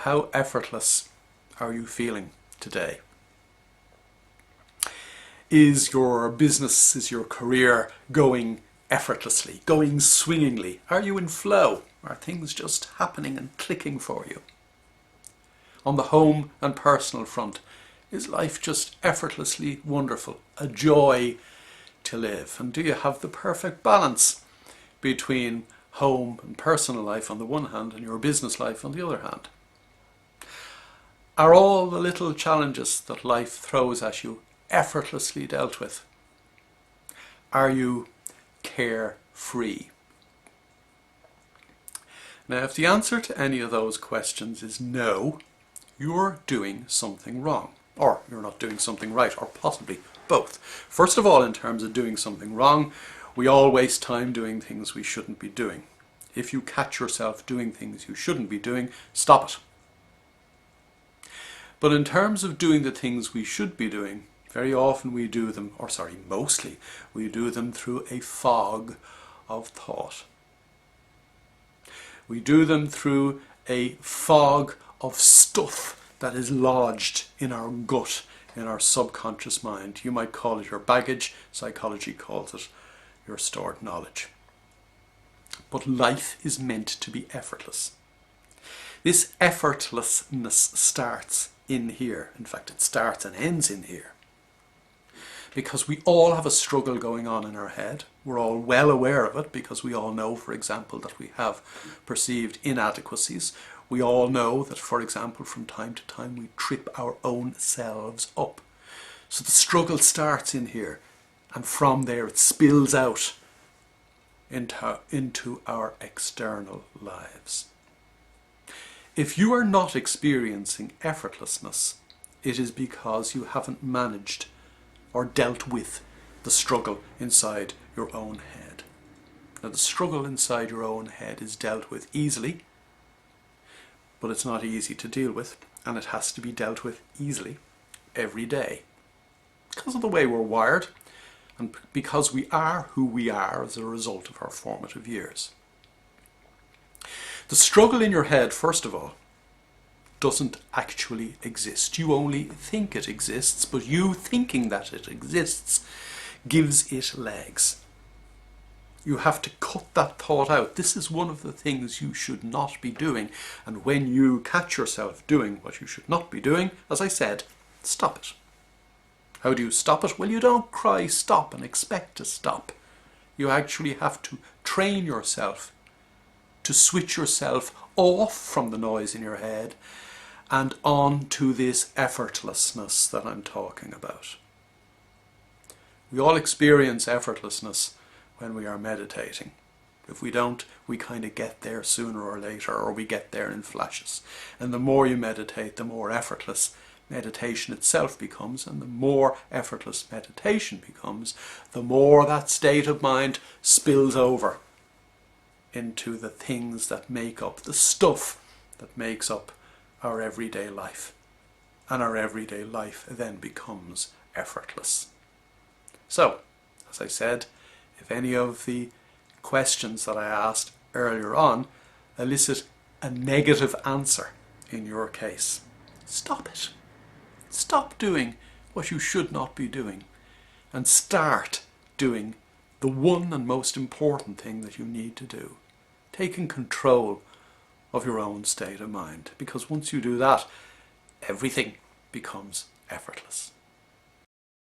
How effortless are you feeling today? Is your business, is your career going effortlessly, going swingingly? Are you in flow? Are things just happening and clicking for you? On the home and personal front, is life just effortlessly wonderful, a joy to live? And do you have the perfect balance between home and personal life on the one hand and your business life on the other hand? Are all the little challenges that life throws at you effortlessly dealt with? Are you carefree? Now, if the answer to any of those questions is no, you're doing something wrong, or you're not doing something right, or possibly both. First of all, in terms of doing something wrong, we all waste time doing things we shouldn't be doing. If you catch yourself doing things you shouldn't be doing, stop it. But in terms of doing the things we should be doing, very often we do them, mostly, we do them through a fog of thought. We do them through a fog of stuff that is lodged in our gut, in our subconscious mind. You might call it your baggage, psychology calls it your stored knowledge. But life is meant to be effortless. This effortlessness starts in here. In fact, it starts and ends in here. Because we all have a struggle going on in our head. We're all well aware of it because we all know, for example, that we have perceived inadequacies. We all know that, for example, from time to time we trip our own selves up. So the struggle starts in here, and from there it spills out into our external lives. If you are not experiencing effortlessness, it is because you haven't managed or dealt with the struggle inside your own head. Now, the struggle inside your own head is dealt with easily, but it's not easy to deal with, and it has to be dealt with easily every day. Because of the way we're wired, and because we are who we are as a result of our formative years. The struggle in your head, first of all, doesn't actually exist. You only think it exists, but you thinking that it exists gives it legs. You have to cut that thought out. This is one of the things you should not be doing. And when you catch yourself doing what you should not be doing, as I said, stop it. How do you stop it? Well, you don't cry stop and expect to stop. You actually have to train yourself to switch yourself off from the noise in your head and on to this effortlessness that I'm talking about. We all experience effortlessness when we are meditating. If we don't, we kind of get there sooner or later, or we get there in flashes. And the more you meditate, the more effortless meditation itself becomes, and the more effortless meditation becomes, the more that state of mind spills over into the things that make up, the stuff that makes up our everyday life. And our everyday life then becomes effortless. So, as I said, if any of the questions that I asked earlier on elicit a negative answer in your case, stop it. Stop doing what you should not be doing and start doing the one and most important thing that you need to do, taking control of your own state of mind. Because once you do that, everything becomes effortless.